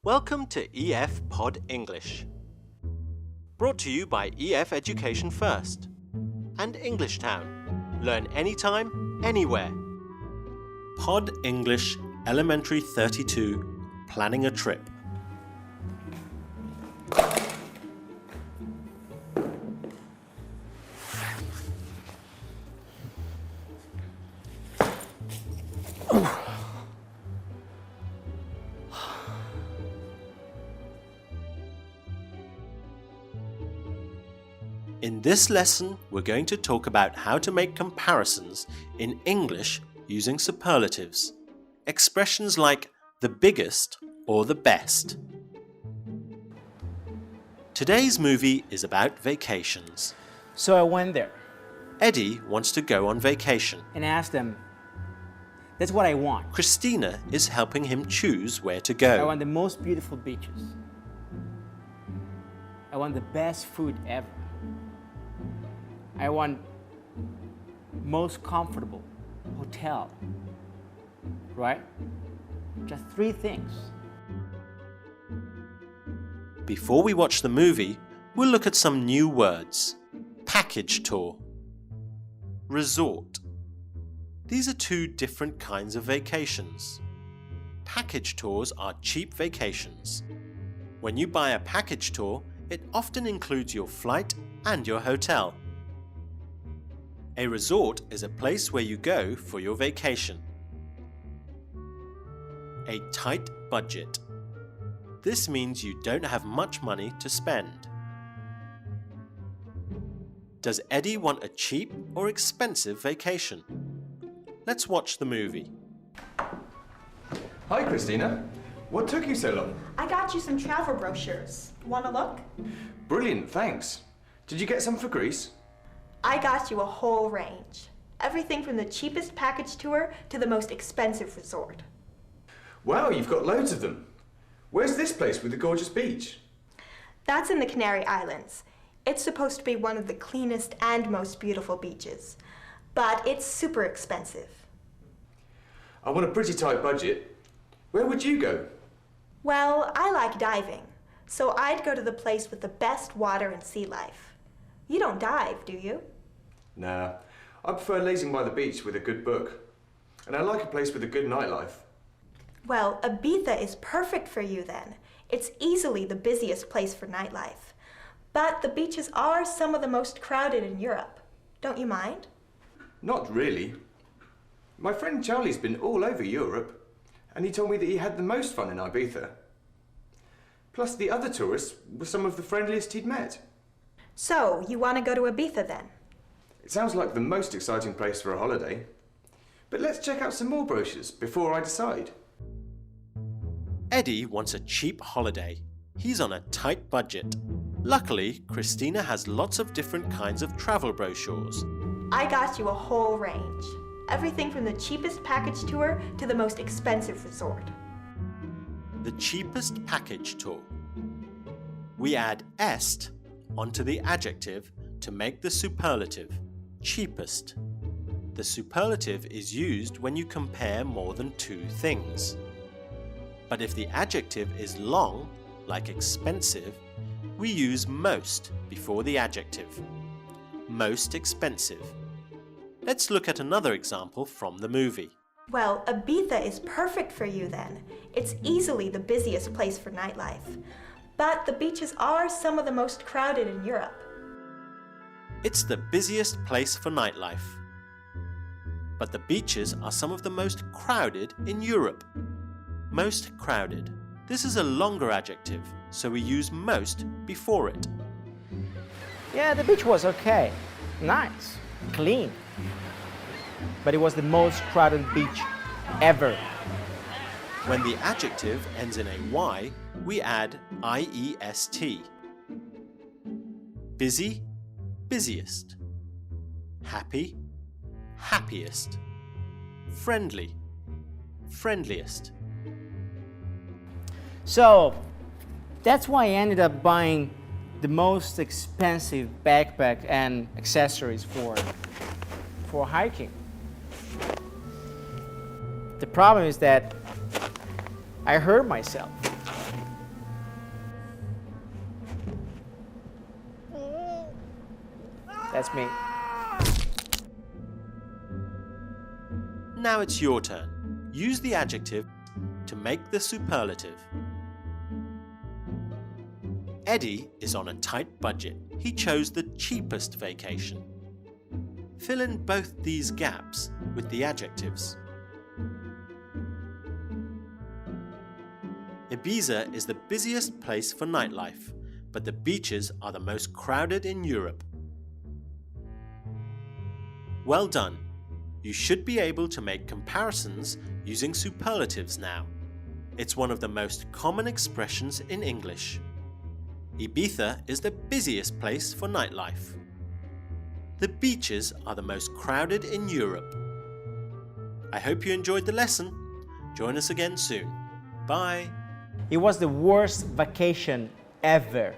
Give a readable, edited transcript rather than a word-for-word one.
Welcome to EF Pod English. Brought to you by EF Education First and English Town. Learn anytime, anywhere. Pod English Elementary 32, Planning a Trip. In this lesson, we're going to talk about how to make comparisons in English using superlatives. Expressions like the biggest or the best. Today's movie is about vacations. So I went there Eddie wants to go on vacation. and asked them, that's what I want. Christina is helping him choose where to I go. want the most beautiful beaches. I want the best food ever. I want most comfortable hotel. Right? Just 3 things. Before we watch the movie, we'll look at some new words. Package tour. Resort. These are 2 different kinds of vacations. Package tours are cheap vacations. When you buy a package tour, it often includes your flight and your hotel. A resort is a place where you go for your vacation. A tight budget. This means you don't have much money to spend. Does Eddie want a cheap or expensive vacation? Let's watch the movie. Hi, Christina. What took you so long? I got you some travel brochures. Want to look? Brilliant, thanks. Did you get some for Greece? I got you a whole range. Everything from the cheapest package tour to the most expensive resort. Wow, you've got loads of them. Where's this place with the gorgeous beach? That's in the Canary Islands. It's supposed to be one of the cleanest and most beautiful beaches, but it's super expensive. I want a pretty tight budget. Where would you go? Well, I like diving, so I'd go to the place with the best water and sea life. You don't dive, do you? Nah, I prefer lazing by the beach with a good book. And I like a place with a good nightlife. Well, Ibiza is perfect for you then. It's easily the busiest place for nightlife. But the beaches are some of the most crowded in Europe. Don't you mind? Not really. My friend Charlie's been all over Europe, and he told me that he had the most fun in Ibiza. Plus, the other tourists were some of the friendliest he'd met. So, you want to go to Ibiza then? It sounds like the most exciting place for a holiday. But let's check out some more brochures before I decide. Eddie wants a cheap holiday. He's on a tight budget. Luckily, Christina has lots of different kinds of travel brochures. I got you a whole range. Everything from the cheapest package tour to the most expensive resort. The cheapest package tour. We add est onto the adjective to make the superlative, cheapest. The superlative is used when you compare more than 2 things. But if the adjective is long, like expensive, we use most before the adjective. Most expensive. Let's look at another example from the movie. Well, Ibiza is perfect for you then. It's easily the busiest place for nightlife. But the beaches are some of the most crowded in Europe. It's the busiest place for nightlife. But the beaches are some of the most crowded in Europe. Most crowded. This is a longer adjective, so we use most before it. Yeah, the beach was okay. Nice. Clean. But it was the most crowded beach ever. When the adjective ends in a Y, we add IEST. Busy, busiest. Happy, happiest. Friendly, friendliest. So that's why I ended up buying the most expensive backpack and accessories for hiking. The problem is that I hurt myself. That's me. Now it's your turn. Use the adjective to make the superlative. Eddie is on a tight budget. He chose the cheapest vacation. Fill in both these gaps with the adjectives. Ibiza is the busiest place for nightlife, but the beaches are the most crowded in Europe. Well done! You should be able to make comparisons using superlatives now. It's one of the most common expressions in English. Ibiza is the busiest place for nightlife. The beaches are the most crowded in Europe. I hope you enjoyed the lesson. Join us again soon. Bye! It was the worst vacation ever.